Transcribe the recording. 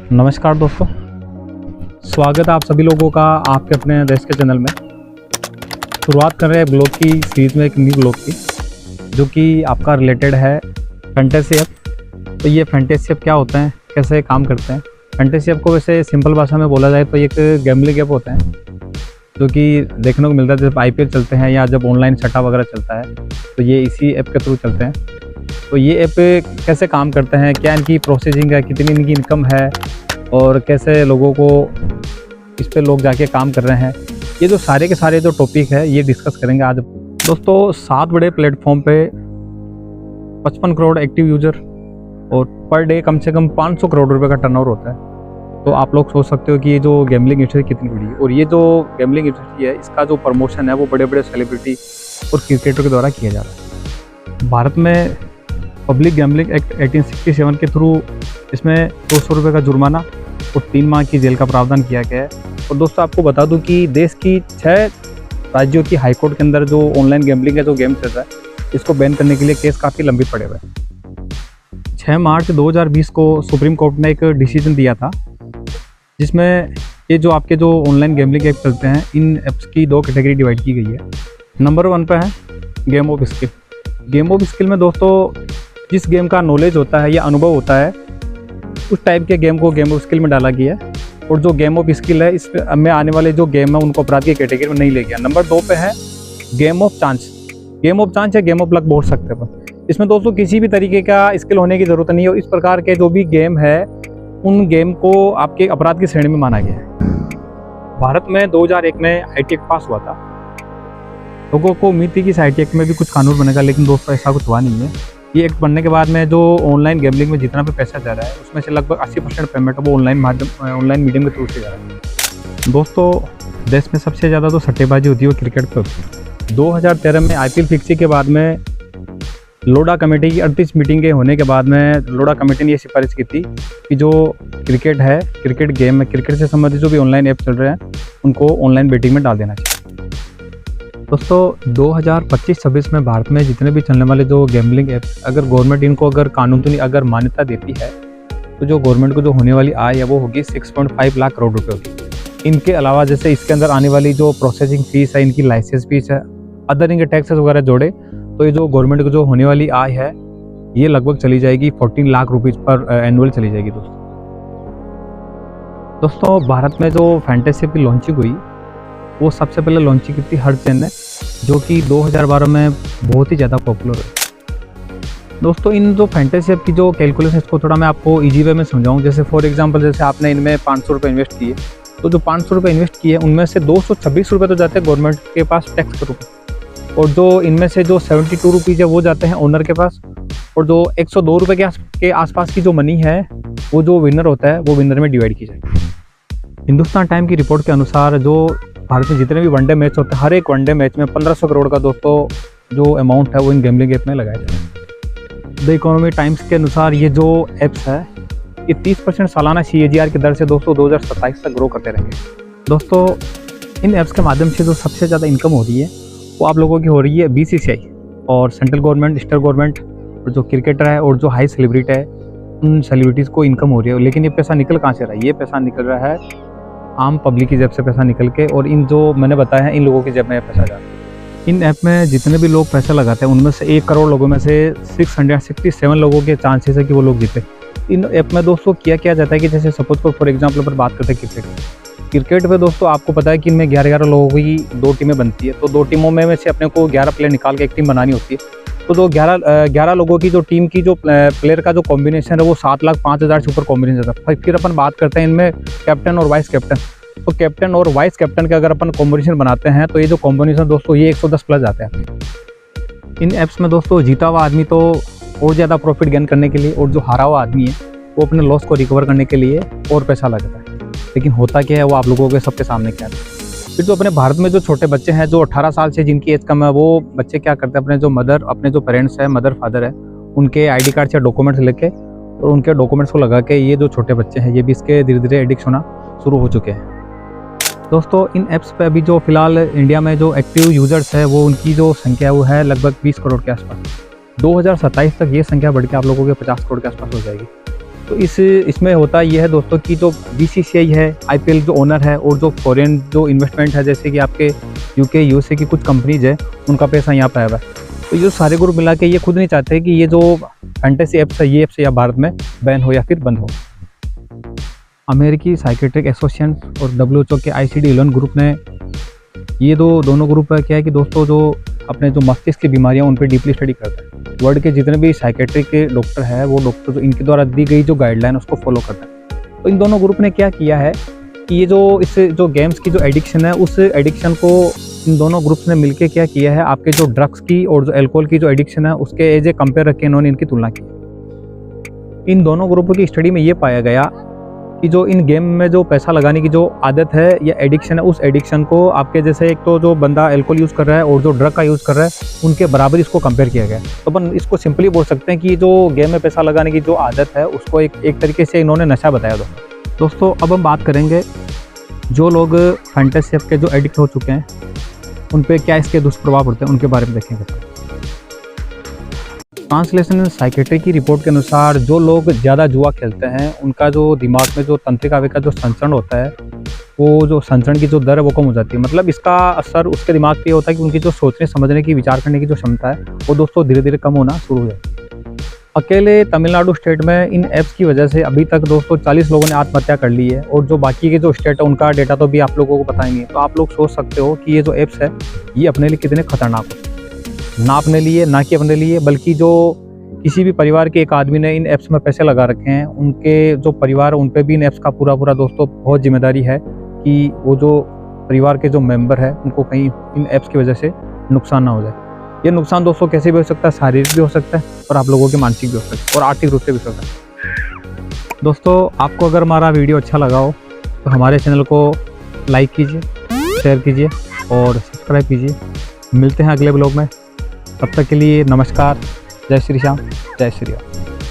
नमस्कार दोस्तों, स्वागत है आप सभी लोगों का आपके अपने देश के चैनल में। शुरुआत कर रहे हैं ब्लॉग की सीरीज़ में, एक न्यू ब्लॉग की, जो कि आपका रिलेटेड है फैंटेसी ऐप। तो ये फैंटेसी ऐप क्या होता है, कैसे काम करते हैं। फैंटेसी ऐप को वैसे सिंपल भाषा में बोला जाए तो एक गैम्बलिंग ऐप होता है, जो कि देखने को मिलता है जब IPL चलते हैं या जब ऑनलाइन सट्टा वगैरह चलता है, तो ये इसी ऐप के थ्रू चलते हैं। तो ये ऐप कैसे काम करते हैं, क्या इनकी प्रोसेसिंग है, कितनी इनकी इनकम है और कैसे लोगों को इस पे लोग जाके काम कर रहे हैं, ये जो सारे के सारे जो टॉपिक है ये डिस्कस करेंगे आज। दोस्तों 7 बड़े प्लेटफॉर्म पे 55 करोड़ एक्टिव यूजर और पर डे कम से कम 500 करोड़ रुपए का टर्नओवर होता है। तो आप लोग सोच सकते हो कि ये जो गैम्बलिंग इंडस्ट्री कितनी बड़ी है। और ये जो गैम्बलिंग इंडस्ट्री है, इसका जो प्रमोशन है वो बड़े बड़े सेलिब्रिटी और क्रिकेटर के द्वारा किया जा रहा है। भारत में पब्लिक गैम्बलिंग एक्ट 1867 के थ्रू इसमें 200 रुपये का जुर्माना और 3 माह की जेल का प्रावधान किया गया है। और दोस्तों आपको बता दूं कि देश की 6 राज्यों की हाईकोर्ट के अंदर जो ऑनलाइन गैम्बलिंग है, जो गेम चल रहा है, इसको बैन करने के लिए केस काफ़ी लंबी पड़े हुए हैं। 6 मार्च 2020 को सुप्रीम कोर्ट ने एक डिसीजन दिया था, जिसमें ये जो आपके जो ऑनलाइन गैम्बलिंग ऐप चलते हैं, इन ऐप्स की 2 कैटेगरी डिवाइड की गई है। नंबर 1 पे है game of skill. Game of skill में दोस्तों जिस गेम का नॉलेज होता है या अनुभव होता है, उस टाइप के गेम को गेम ऑफ स्किल में डाला गया है। और जो गेम ऑफ स्किल है, इसमें आने वाले जो गेम है उनको अपराध की कैटेगरी में नहीं ले गया। नंबर 2 पे है game of chance. Game of chance या गेम ऑफ लक बोल सकते हैं। इसमें दोस्तों किसी भी तरीके का स्किल होने की ज़रूरत नहीं है। इस प्रकार के जो भी गेम है, उन गेम को आपके अपराध की श्रेणी में माना गया है। भारत में 2001 में IT एक्ट पास हुआ था। लोगों को उम्मीद थी कि इस IT एक्ट में भी कुछ कानून बनेगा, लेकिन दोस्तों ऐसा कुछ हुआ नहीं है। ये एक्ट बनने के बाद में जो ऑनलाइन गैम्बलिंग में जितना भी पैसा जा रहा है, उसमें से लगभग 80% पेमेंट वो ऑनलाइन मीडियम के थ्रू से जा रहा है। दोस्तों देश में सबसे ज़्यादा तो सट्टेबाजी होती है वो क्रिकेट पे होती है। 2013 में IPL फिक्सिंग के बाद में लोढ़ा कमेटी की 38 मीटिंगें होने के बाद में लोढ़ा कमेटी ने ये सिफारिश की थी कि जो क्रिकेट है, क्रिकेट गेम है, क्रिकेट से संबंधित जो भी ऑनलाइन ऐप चल रहे हैं, उनको ऑनलाइन बेटिंग में डाल देना चाहिए। दोस्तों 2025-26 में भारत में जितने भी चलने वाले जो गैम्बलिंग ऐप, अगर गवर्नमेंट इनको अगर कानूनी अगर मान्यता देती है, तो जो गवर्नमेंट को जो होने वाली आय है वो होगी 6.5 लाख करोड़ रुपए होगी। इनके अलावा जैसे इसके अंदर आने वाली जो प्रोसेसिंग फीस है, इनकी लाइसेंस फीस है, अदर इनके टैक्सेस वगैरह जोड़े, तो ये जो गवर्नमेंट को जो होने वाली आय है ये लगभग चली जाएगी 14 लाख रुपीज़ पर एनुअल चली जाएगी। दोस्तों भारत में जो फैंटेसी की लॉन्चिंग हुई, वो सबसे पहले लॉन्चिंग की थी हरचंद ने, जो कि 2012 में बहुत ही ज़्यादा पॉपुलर है। दोस्तों इन जो फैंटेसी ऐप की जो कैलकुलेशन, इसको थोड़ा मैं आपको इजी वे में समझाऊं। जैसे फॉर एग्जांपल, जैसे आपने इनमें 500 रुपये इन्वेस्ट किए, तो जो 500 रुपये इन्वेस्ट किए उनमें से 226 रुपये तो जाते हैं गवर्नमेंट के पास टैक्स के रूप में, और जो इनमें से जो 72 रुपीज़ है वो जाते हैं ओनर के पास, और जो 102 रुपये के आसपास की जो मनी है वो जो विनर होता है वो विनर में डिवाइड की जाएगी। हिंदुस्तान टाइम की रिपोर्ट के अनुसार जो भारत में जितने भी वनडे मैच होते हैं, हर एक वनडे मैच में 1500 करोड़ का दोस्तों जो अमाउंट है वो इन गैम्बलिंग ऐप में लगाया जाता है। द इकोनॉमी टाइम्स के अनुसार ये जो ऐप्स है, ये 30% सालाना CAGR की दर से दोस्तों 2027 तक ग्रो करते रहेंगे। दोस्तों इन ऐप्स के माध्यम से जो सबसे ज़्यादा इनकम हो रही है वो आप लोगों की हो रही है BCCI और सेंट्रल गवर्नमेंट, स्टेट गवर्नमेंट, और जो क्रिकेटर है और जो हाई सेलिब्रिटी है, उन सेलिब्रिटीज़ को इनकम हो रही है। लेकिन ये पैसा निकल कहाँ से रहा है? ये पैसा निकल रहा है आम पब्लिक की जेब से पैसा निकल के, और इन जो मैंने बताया है, इन लोगों की जेब में पैसा जाता है। इन ऐप में जितने भी लोग पैसा लगाते हैं, उनमें से 1 करोड़ लोगों में से 667 लोगों के चांसेस है कि वो लोग जीते। इन ऐप में दोस्तों किया जाता है कि जैसे सपोज फॉर एग्जाम्पल पर बात करते हैं क्रिकेट पे, दोस्तों आपको पता है कि इनमें 11 लोगों की 2 टीमें बनती है। तो 2 टीमों में से अपने को 11 प्लेयर निकाल के एक टीम बनानी होती है। तो जो 11 लोगों की जो टीम की जो प्लेयर का जो कॉम्बिनेशन है वो 7,05,000 से ऊपर कॉम्बिनेशन है। फिर अपन बात करते हैं इनमें कैप्टन और वाइस कैप्टन। तो कैप्टन और वाइस कैप्टन का अगर अपन कॉम्बिनेशन बनाते हैं, तो ये जो कॉम्बिनेशन दोस्तों ये 110 प्लस जाते हैं। इन ऐप्स में दोस्तों जीता हुआ आदमी तो और ज़्यादा प्रॉफिट गेन करने के लिए, और जो हारा हुआ आदमी है वो अपने लॉस को रिकवर करने के लिए और पैसा लगाता है। लेकिन होता क्या है वो आप लोगों के सबके सामने क्या है। फिर जो अपने भारत में जो छोटे बच्चे हैं, जो 18 साल से जिनकी एज कम है, वो बच्चे क्या करते हैं, अपने जो पेरेंट्स हैं, मदर फादर है, उनके ID कार्ड या डॉक्यूमेंट्स लेके और उनके डॉक्यूमेंट्स को लगा के ये जो छोटे बच्चे हैं, ये भी इसके धीरे धीरे एडिक्ट होना शुरू हो चुके हैं। दोस्तों इन ऐप्स पे अभी जो फिलहाल इंडिया में जो एक्टिव यूजर्स है, वो उनकी जो संख्या वो है लगभग 20 करोड़ के आसपास। 2027 तक ये संख्या बढ़ के आप लोगों के 50 करोड़ के आसपास हो जाएगी। तो इसमें होता ये है दोस्तों कि जो BCCI है, IPL जो ओनर है और जो फॉरेन जो इन्वेस्टमेंट है, जैसे कि आपके UK USA की कुछ कंपनीज है, उनका पैसा यहाँ पे आया हुआ है। तो ये सारे ग्रुप मिला के ये खुद नहीं चाहते कि ये जो फैंटेसी ऐप्स है, ये ऐप्स या भारत में बैन हो या फिर बंद हो। अमेरिकी साइकेट्रिक एसोसिएशन और WHO के ICD-11 ग्रुप ने ये दोनों ग्रुप है क्या है कि दोस्तों जो अपने जो मस्तिष्क की बीमारियां उन पर डीपली स्टडी करते हैं। वर्ल्ड के जितने भी साइकेट्रिक के डॉक्टर हैं वो डॉक्टर जो इनके द्वारा दी गई जो गाइडलाइन उसको फॉलो करते हैं। तो इन दोनों ग्रुप ने क्या किया है कि ये जो इस जो गेम्स की जो एडिक्शन है उस एडिक्शन को इन दोनों ग्रुप्स ने मिलकर क्या किया है, आपके जो ड्रग्स की और जो अल्कोहल की जो एडिक्शन है उसके एज ए कंपेयर रख के इन्होंने इनकी तुलना की। इन दोनों ग्रुपों की स्टडी में ये पाया गया कि जो इन गेम में जो पैसा लगाने की जो आदत है या एडिक्शन है, उस एडिक्शन को आपके जैसे एक तो जो बंदा अल्कोहल यूज़ कर रहा है और जो ड्रग का यूज़ कर रहा है उनके बराबर इसको कंपेयर किया गया। तो अपन इसको सिंपली बोल सकते हैं कि जो गेम में पैसा लगाने की जो आदत है उसको एक तरीके से इन्होंने नशा बताया। दोस्तों अब हम बात करेंगे जो लोग फैंटेसी ऐप के जो एडिक्ट हो चुके हैं उन पर क्या इसके दुष्प्रभाव पड़ते हैं, उनके बारे में देखेंगे। ट्रांसलेशन साइकेट्री की रिपोर्ट के अनुसार जो लोग ज़्यादा जुआ खेलते हैं उनका जो दिमाग में जो तंत्रिका आवेग का जो संचरण होता है, वो जो संचरण की जो दर है वो कम हो जाती है। मतलब इसका असर उसके दिमाग पे होता है कि उनकी जो सोचने समझने की विचार करने की जो क्षमता है वो दोस्तों धीरे धीरे कम होना शुरू हो जाती है। अकेले तमिलनाडु स्टेट में इन ऐप्स की वजह से अभी तक दोस्तों 40 लोगों ने आत्महत्या कर ली है, और जो बाकी के जो स्टेट है उनका डेटा तो भी आप लोगों को पता ही नहीं है। तो आप लोग सोच सकते हो कि ये जो ऐप्स है ये अपने लिए कितने खतरनाक है। ना अपने लिए, ना कि अपने लिए, बल्कि जो किसी भी परिवार के एक आदमी ने इन ऐप्स में पैसे लगा रखे हैं, उनके जो परिवार उन पे भी इन ऐप्स का पूरा दोस्तों बहुत जिम्मेदारी है कि वो जो परिवार के जो मेंबर है उनको कहीं इन ऐप्स की वजह से नुकसान ना हो जाए। ये नुकसान दोस्तों कैसे भी हो सकता है, शारीरिक भी हो सकता है और आप लोगों के मानसिक भी हो सकता है और आर्थिक रूप से भी हो सकता है। दोस्तों आपको अगर हमारा वीडियो अच्छा लगा हो तो हमारे चैनल को लाइक कीजिए, शेयर कीजिए और सब्सक्राइब कीजिए। मिलते हैं अगले ब्लॉग में, तब तक के लिए नमस्कार। जय श्री श्याम, जय श्री राम।